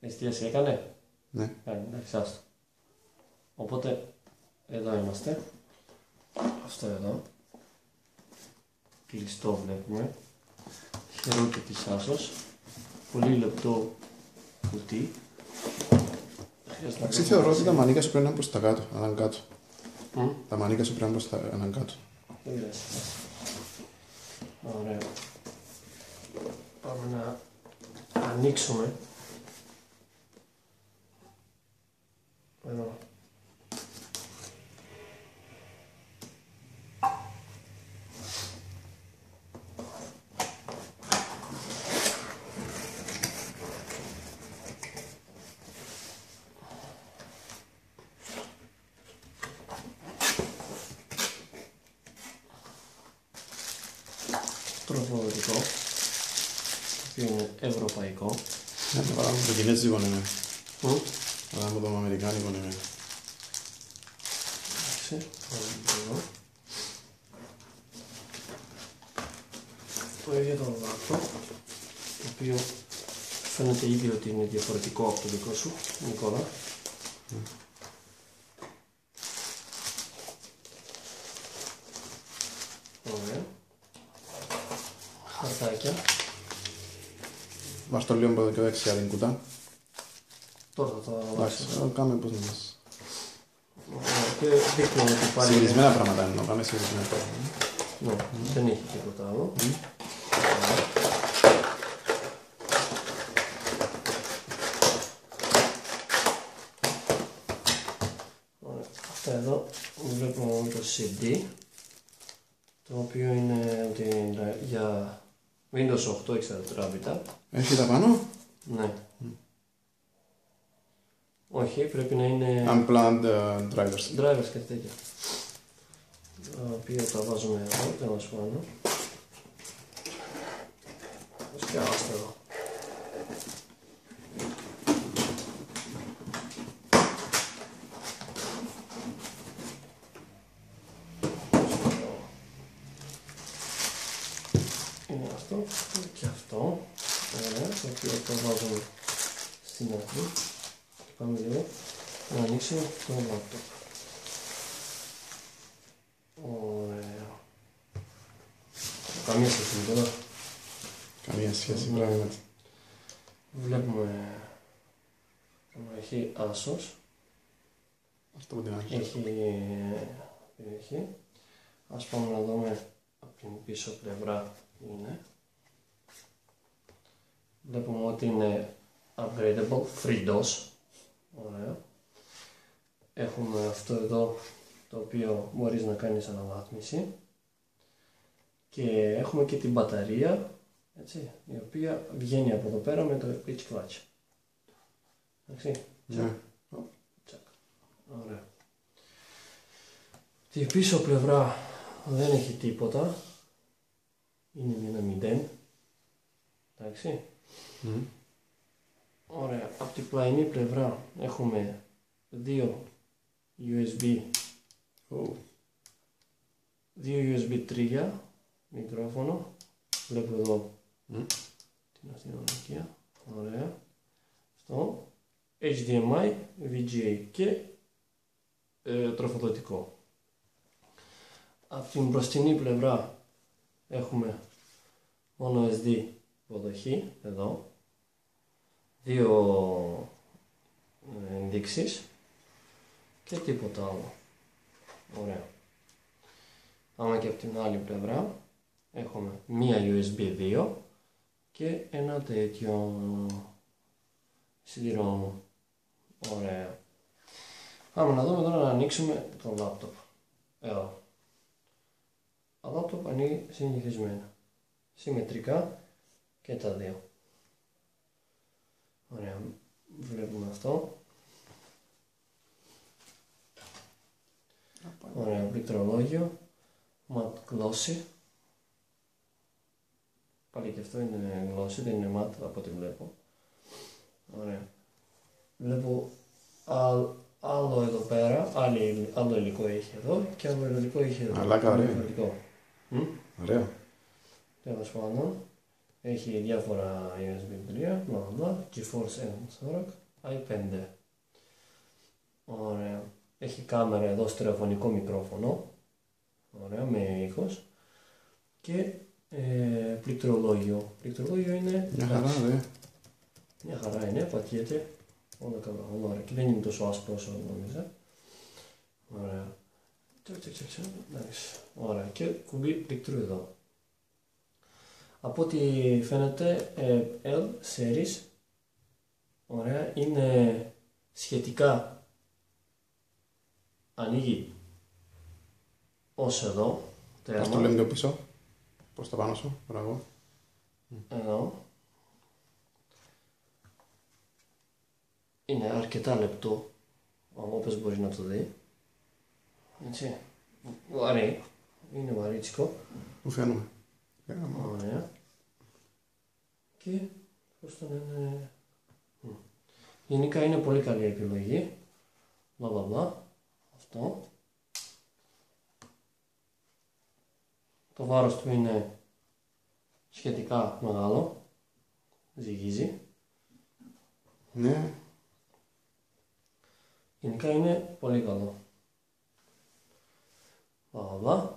Εστίαση έκανε. Ναι. Εντάξει, άστο. Οπότε, εδώ είμαστε. Αυτό εδώ. Κλειστό βλέπουμε. Χερόκι της Άσος. Πολύ λεπτό κουτί. Εντάξει, θεωρώ ότι τα μανίκια σου πρέπει να είναι προς τα κάτω, αναγκάτω. Τα μανίκια σου πρέπει να είναι προς τα αναγκάτω. Δεν πειράζει. Ωραία. Πάμε να ανοίξουμε. Εδώ. Τροφοδοτικό, το οποίο είναι ευρωπαϊκό. Ναι, το παράδειγμα το κινέζικο είναι. Παράδειγμα το αμερικάνικο είναι. Εντάξει, εδώ. Το ίδιο το λάπτοπ, το οποίο φαίνεται ήδη ότι είναι διαφορετικό από το δικό σου, Νικόλα. Ωραία. Χαρτάκια. Βάζω το λίγο από εδώ και δεξιά την κουτά. Τώρα θα τα Εντάξει, βάζω. κάμε πώς να μας. Και δείχνω ότι πάλι... Συγκρισμένα πράγματα εννοώ, κάμε συγκρισμένα πράγματα. Ναι, δεν έχει τίποτα άλλο. Ωραία. Αυτά εδώ βλέπουμε το CD, το οποίο είναι για Windows 8 6 τεράβιτα. Έχει τα πάνω. Ναι. Όχι, πρέπει να είναι Unplanned drivers. drivers και τέτοια. Τα οποία τα βάζουμε εδώ, δεν μας πάνω. Άστα εδώ. Είναι αυτό και αυτό. Ωραία, το οποίο το βάζουμε στην αρχή. Και πάμε λίγο να ανοίξουμε το λάπτοπ. Ωραία. Καμία σχέση με τώρα. Καμία σχέση, πράγματι. Βλέπουμε έχει Άσος. Αυτό που την άλλη. Έχει. Ας πάμε να δούμε από την πίσω πλευρά είναι. Βλέπουμε ότι είναι upgradable, free DOS. Ωραία. Έχουμε αυτό εδώ, το οποίο μπορείς να κάνεις αναβάθμιση. Και έχουμε και την μπαταρία, έτσι, η οποία βγαίνει από εδώ πέρα με το pitch clutch. Εντάξει, Ναι. τσακ. Ωραία. Τη πίσω πλευρά δεν έχει τίποτα. Είναι ένα 0. Εντάξει. Ωραία. Από την πλαϊνή πλευρά έχουμε δύο USB. Δύο USB 3 μικρόφωνο. Βλέπω εδώ την αστυνομική. Ωραία. Αυτό. HDMI, VGA και τροφοδοτικό. Από την μπροστινή πλευρά έχουμε μόνο SD υποδοχή, εδώ. Δύο ενδείξεις και τίποτα άλλο. Ωραία. Πάμε και από την άλλη πλευρά. Έχουμε μία USB 2 και ένα τέτοιο σιδηρό. Ωραία. Πάμε να δούμε τώρα να ανοίξουμε το λάπτοπ. Εδώ. Το λάπτοπ ανοίγει συνηθισμένα. Συμμετρικά και τα δύο. Ωραία. Βλέπουμε αυτό. Ωραία. Πληκτρολόγιο. Matte glossy. Πάλι και αυτό είναι glossy, δεν είναι matte από ό,τι βλέπω. Ωραία. Βλέπω άλλο εδώ πέρα, άλλο υλικό έχει εδώ και άλλο υλικό έχει εδώ. Αλλά ωραία. Ωραίο. Ωραίο. Τέλος πάντων. Έχει διάφορα USB 3, GeForce N-Torque, i5. Ωραία. Έχει κάμερα εδώ, στερεοφωνικό μικρόφωνο. Ωραία, με ήχος. Και πληκτρολόγιο. Πληκτρολόγιο είναι... Μια χαρά, δε. Μια χαρά είναι, πατιέται. Όλα καλά, όλα ωραία. Και δεν είναι τόσο άσπρο όσο νόμιζα. Ωραία. Ωραία. Και κουμπί πληκτρού εδώ. Από ό,τι φαίνεται, L series, ωραία, είναι σχετικά, ανοίγει ως εδώ, τέρμα. Ας το λέμε πιο πίσω, προς τα πάνω σου, μπράβο. Εδώ. Είναι αρκετά λεπτό, όπως μπορεί να το δει. Έτσι. Βαρύ. Είναι βαρύτσικο. Που φαίνομαι. Ωραία. Και πώς τον είναι... Γενικά είναι πολύ καλή επιλογή. Μπλα. Αυτό. Το βάρος του είναι σχετικά μεγάλο. Ζυγίζει. Ναι. Γενικά είναι πολύ καλό. Μπλα.